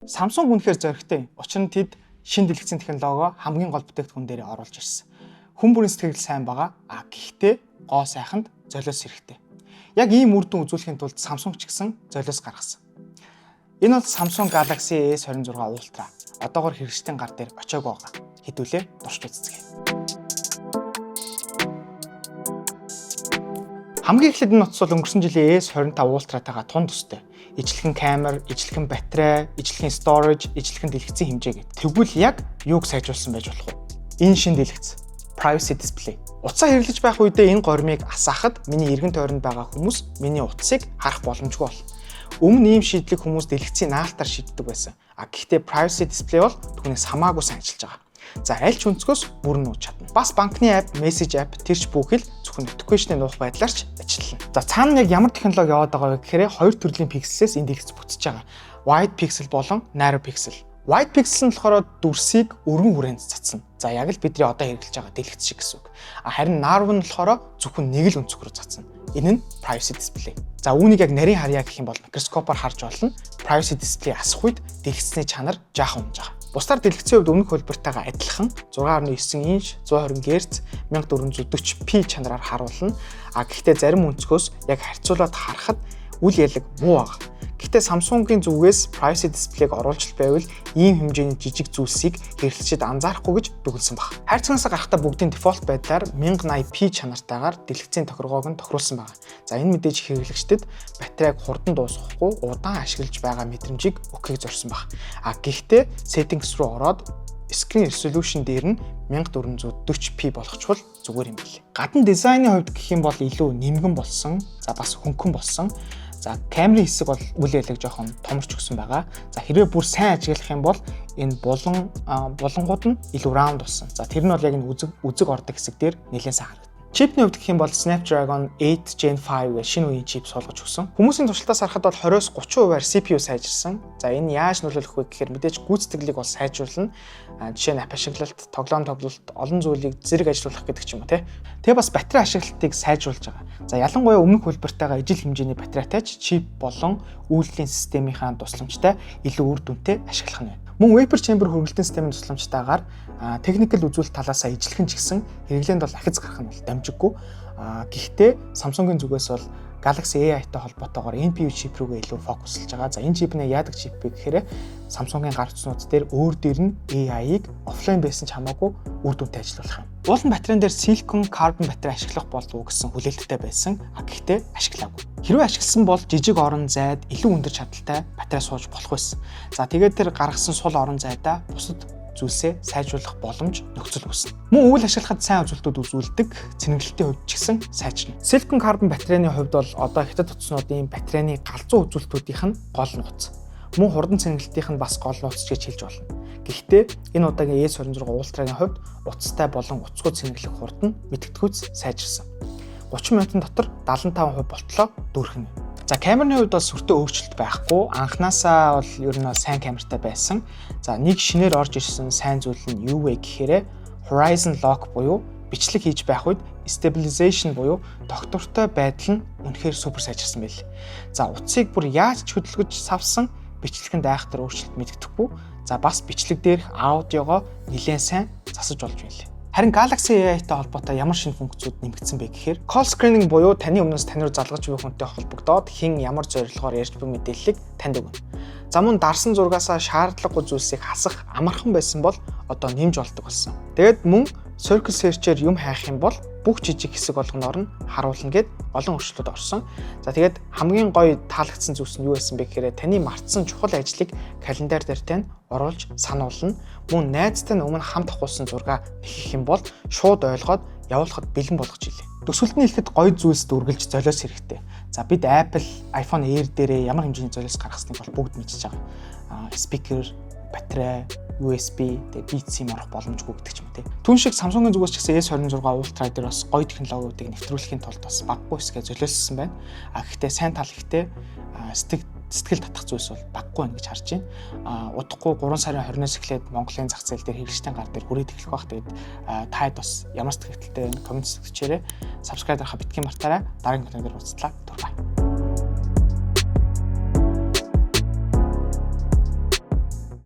Samsung үнэхээр зоригтой. Учир нь тэд шинэ дэлгэцийн технологи хамгийн гол бүтээгдэхүүн дээр оруулж ирсэн. Хүн бүрийн сэтгэл сайн байгаа. Гэхдээ гоо сайханд золиос хэрэгтэй. Яг ийм үр дүн үзүүлэхийн тулд Samsung ч гэсэн золиос гаргасан. Энэ бол Samsung Galaxy S26 Ultra. Одоогоор хэрэгжлийн гар дээр очиагүй байгаа. Хэдүүлээ дурч үзцгээе. Хамгийн эхлээд энэ утас бол өнгөрсөн жилийн S25 Ultra-тайгаа тун тустай. Ижлэхэн камер, ижлэхэн батарей, ижлэхэн storage, ижлэхэн дэлгэцийн хэмжээ гэдэг. Тэгвэл яг юуг сайжруулсан байж болох вэ? Энэ шинэ дэлгэц, privacy display. Утсаа хэрэглэж байх үедээ энэ гормыг асаахад миний эргэн тойронд байгаа хүмүүс миний утсыг харах боломжгүй болно. Өмнө ийм шийдлийг хүмүүс дэлгэцийн наалтаар шийддэг байсан. Гэхдээ privacy display бол түүнээс хамаагүй сайн ажиллаж байгаа. За аль ч өнцгөөс бүр нууж чадна. Бас банкны app, message app тэрч бүхэл зөвхөн notification-ы нуух байдлаар ч ажиллана. За цаана яг ямар технологи яваад байгаа гэхээр хоёр төрлийн пикселээс энэ дэлгэц бүтэж байгаа. Wide pixel болон narrow pixel. Wide pixel нь болохоор дүрсийг өргөн хүрээнд цацна. За яг л бидний одоо хэрэглэж байгаа дэлгэц шиг гэсэн үг. Харин narrow нь болохоор зөвхөн нэг л өнцөг рүү цацна. Энэ нь privacy display. За үүнийг яг нарийн харьяа гэх юм бол микроскопоор харж болно. Privacy display асах үед дэлгэцний чанар жаахан унж байгаа. Бусдаар дэлгэцийн хувьд өмнөх хөлбөртөйгээ адилхан 6.9 инч 120 Гц 1440p чанараар харуулна. Гэхдээ зарим өнцгөөс яг харьцуулаад харахад үл ялэг муу байгаа. Гэхдээ Samsung-гийн зүгээс privacy display-г оруулж байвал ийм хэмжээний жижиг зүйлсийг хэрэглэгчид анзаарахгүй гэж дүгнсэн баг. Хайрцагнаас гарахдаа бүгдийн дефолт байдлаар 1080p чанартайгаар дэлгэцийн тохиргоог нь тохируулсан байна. За энэ мэдээж хэрэглэгчдэд батарейг хурдан дуусгахгүй удаан ашиглаж байгаа мэдрэмжийг өгөхийг зорьсон баг. Гэхдээ settings руу ороод screen resolution дээр нь 1440p болгочвол зүгээр юм билээ. Гадна дизайны хувьд гэх юм бол илүү нэмгэн болсон, за бас хөнгөн болсон. За камерын хэсэг бол үл ялэг жоохон томорч өгсөн байгаа. За хэрвээ бүр сайн ажиглах юм бол энэ булангууд нь илүү раунд болсон. За тэр нь бол яг энэ үзэг ордог хэсэг дээр нэлээд сайн харагдана. Чипний хувьд гэх юм бол Snapdragon 8 Gen 5 гэх шинэ үеийн чип суулгаж өгсөн. Хүмүүсийн туршилтаас харахад бол 20-30%-аар CPU сайжирсан. За энэ яаж нөлөөлөх вэ гэхээр мэдээж гүйцэтгэлийг бол сайжруулна. Жишээ нь app ашиглалт, тоглоом тоглолт, олон зүйлийг зэрэг ажиллуулах гэдэг ч юм уу тий. Тэгээ бас батарей ашиглалтыг сайжруулж байгаа. За ялангуяа өмнөх хөлбөртөйгээ ижил хэмжээний батарейтай чип болон үйлдвэрлэлийн системийнхаа тусламжтай илүү үр дүнтэй ашиглах нь байна. Мөн vapor chamber хөргөлтийн системийн тусламжтайгаар техникэл үзүүлэлт талаасаа ижилхэн ч гэсэн хэрэглээнд бол ахиц гарах нь бол дамжиггүй. Гэхдээ Samsung-ийн зүгээс бол Galaxy AI-тай холбоотойгоор NPU чип рүүгээ илүү фокуслж байгаа. За энэ чип нь яадаг чип вэ гэхээр Samsung-ийн гар утснууд дээр өөр дээр нь AI-г офлайн байсан ч хамаагүй үр дүнтэй ажиллуулах юм. Уулын батарейн дээр silicon carbon батарей ашиглах болов уу гэсэн хүлээлттэй байсан. Гэхдээ ашиглаагүй. Хэрвээ ашигласан бол жижиг орон зайд илүү өндөр чадалтай батарей сууж болох байсан. За тэгээд тэр гаргасан сул орон зайдаа бусад зүйлсээ сайжруулах боломж нөхцөл үүснэ. Мөн үйл ашиглахад сайн үзүүлэлтүүд үзүүлдэг, цэнэглэлтийн хувьд ч гэсэн сайжирна. Silicon carbon батарейны хувьд бол одоо хятад утаснуудын батарейны галзуу үзүүлэлтүүдийнх нь гол нууц. Мөн хурдан цэнэглэлтийнх нь бас гол нууц гэж хэлж болно. Гэхдээ энэ удаагийн S26 Ultra-гийн хувьд утастай болон утасгүй цэнэглэх хурд нь мэдгэдэггүйц сайжирсан. 30 минутын дотор 75% болтлоо дүүрхэн. За камерны хувьд бол сүртэй өөрчлөлт байхгүй. Анханасаа бол ер нь сайн камертай байсан. За нэг шинээр орж ирсэн сайн зүйл нь юу вэ гэхээр Horizon Lock буюу бичлэг хийж байх үед stabilization буюу тогтвортой байдал нь үнэхээр супер сайжирсан байл. За утсыг бүр яаж ч хөдөлгөж савсан бичлэгэнд айхтар өөрчлөлт мэддэхгүй. За бас бичлэг дээрх аудиогоо нэлээд сайн засаж болж байлаа. Харин Galaxy AI-тай холбоотой ямар шинэ функцүүд нэмэгдсэн бэ гэхээр call screening буюу таны өмнөөс тань руу залгаж буй хүнтэй холбогдоод хэн ямар зорилгоор ярьж буй мэдээллийг танд өгнө. За мөн дарсан зургаасаа шаардлагагүй зүйлсийг хасах амархан байсан бол одоо нэмж болдог болсон. Тэгээд мөн Circle Search-ээр юм хайх юм бол бүх жижиг хэсэг болгоноор нь харуулна гэд олон өөрчлөлтүүд орсон. За тэгээд хамгийн гоё таалагдсан зүйлс нь юу байсан бэ гэхээр таны мартсан чухал ажлыг календар дээр тань оруулж сануулна. Мөн найзтай нь өмнө хамт ахуулсан зураг нэхэх юм бол шууд ойлгоод явуулахад бэлэн болгож илээ. Төсвөлтний хэлэхэд гоё зүйлс дүргэлж золиос хэрэгтэй. За бид Apple iPhone Air дээрээ ямар хэмжээний золиос гаргасныг бол бүгд мэдчихэж байгаа. Speaker, батарей, USB, Beats марах боломжгүй гэдэг ч юм те. Түүн шиг Samsung-ын зүгээс ч гэсэн S26 Ultra дээр бас гоё технологиудыг нэвтрүүлэхийн тулд бас баггүй хэсгээ золиослсон байна. Гэхдээ сайн тал ихтэй сэтгэл татах зүйлс бол баггүй байна гэж харж байна. Удахгүй 3 сарын 20-наас эхлээд Монголын зах зээл дээр хэрэгжлийн гар дээр хүрээд эхлэх байх. Тэгээд таад бас ямар сэтгэлтэй комент сэдвчээрээ subscribe дарахаа битгий мартаарай. Дараагийн контент дээр уулзлаа. Түр бай.